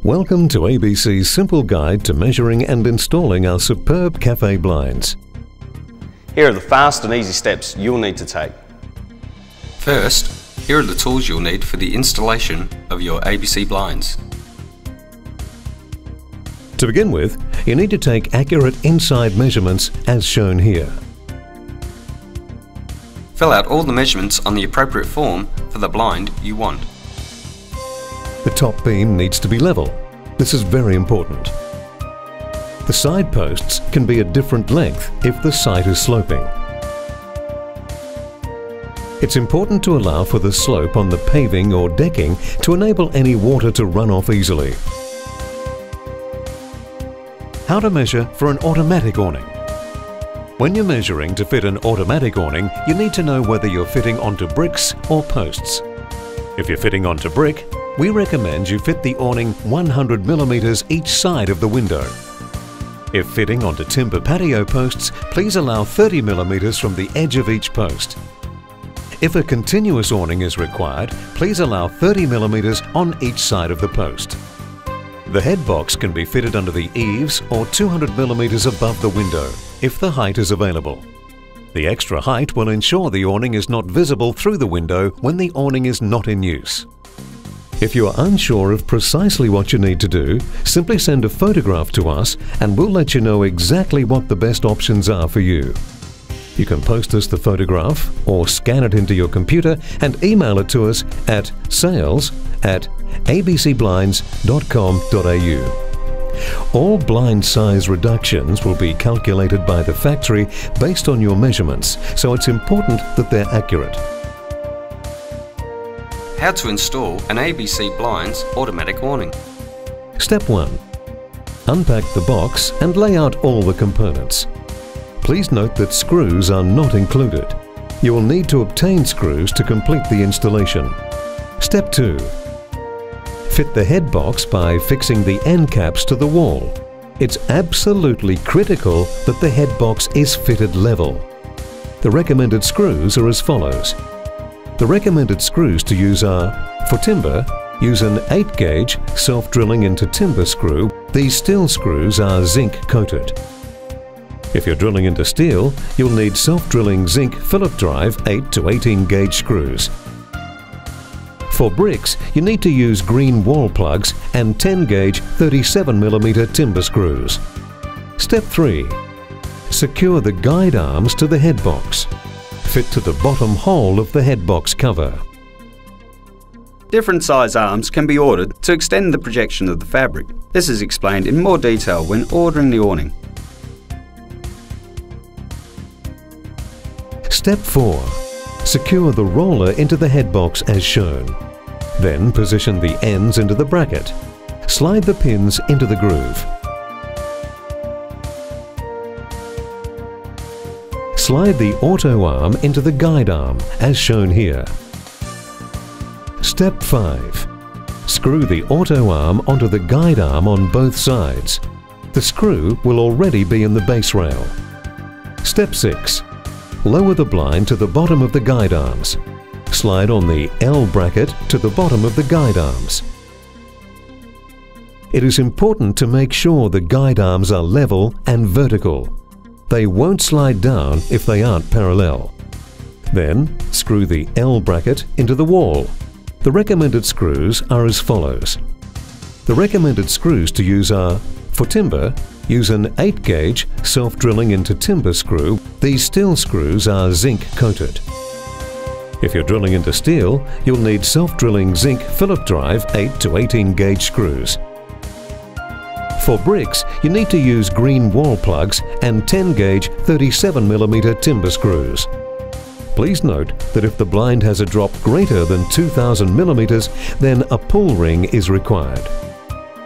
Welcome to ABC's simple guide to measuring and installing our superb cafe blinds. Here are the fast and easy steps you'll need to take. First, here are the tools you'll need for the installation of your ABC blinds. To begin with, you need to take accurate inside measurements as shown here. Fill out all the measurements on the appropriate form for the blind you want. The top beam needs to be level. This is very important. The side posts can be a different length if the site is sloping. It's important to allow for the slope on the paving or decking to enable any water to run off easily. How to measure for an automatic awning. When you're measuring to fit an automatic awning, you need to know whether you're fitting onto bricks or posts. If you're fitting onto brick, we recommend you fit the awning 100 mm each side of the window. If fitting onto timber patio posts, please allow 30 mm from the edge of each post. If a continuous awning is required, please allow 30 mm on each side of the post. The head box can be fitted under the eaves or 200 mm above the window, if the height is available. The extra height will ensure the awning is not visible through the window when the awning is not in use. If you are unsure of precisely what you need to do, simply send a photograph to us and we'll let you know exactly what the best options are for you. You can post us the photograph or scan it into your computer and email it to us at sales@abcblinds.com.au. All blind size reductions will be calculated by the factory based on your measurements, so it's important that they're accurate. How to install an ABC Blinds automatic awning. Step 1. Unpack the box and lay out all the components. Please note that screws are not included. You will need to obtain screws to complete the installation. Step 2. Fit the head box by fixing the end caps to the wall. It's absolutely critical that the head box is fitted level. The recommended screws are as follows. The recommended screws to use are, for timber, use an 8-gauge self-drilling into timber screw. These steel screws are zinc coated. If you're drilling into steel, you'll need self-drilling zinc Phillip drive 8 to 18 gauge screws. For bricks, you need to use green wall plugs and 10-gauge 37 mm timber screws. Step 3. Secure the guide arms to the head box. Fit to the bottom hole of the head box cover. Different size arms can be ordered to extend the projection of the fabric. This is explained in more detail when ordering the awning. Step 4. Secure the roller into the head box as shown. Then position the ends into the bracket. Slide the pins into the groove. Slide the auto arm into the guide arm as shown here. Step 5. Screw the auto arm onto the guide arm on both sides. The screw will already be in the base rail. Step 6. Lower the blind to the bottom of the guide arms. Slide on the L bracket to the bottom of the guide arms. It is important to make sure the guide arms are level and vertical. They won't slide down if they aren't parallel. Then, screw the L bracket into the wall. The recommended screws are as follows. The recommended screws to use are, for timber, use an 8-gauge self-drilling into timber screw. These steel screws are zinc coated. If you're drilling into steel, you'll need self-drilling zinc Phillip drive 8 to 18 gauge screws. For bricks, you need to use green wall plugs and 10-gauge 37 mm timber screws. Please note that if the blind has a drop greater than 2000 mm, then a pull ring is required.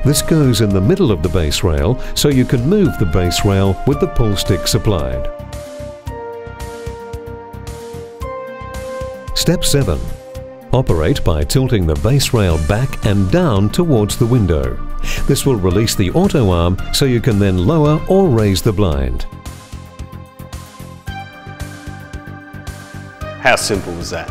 This goes in the middle of the base rail, so you can move the base rail with the pull stick supplied. Step 7. Operate by tilting the base rail back and down towards the window. This will release the auto arm so you can then lower or raise the blind. How simple was that?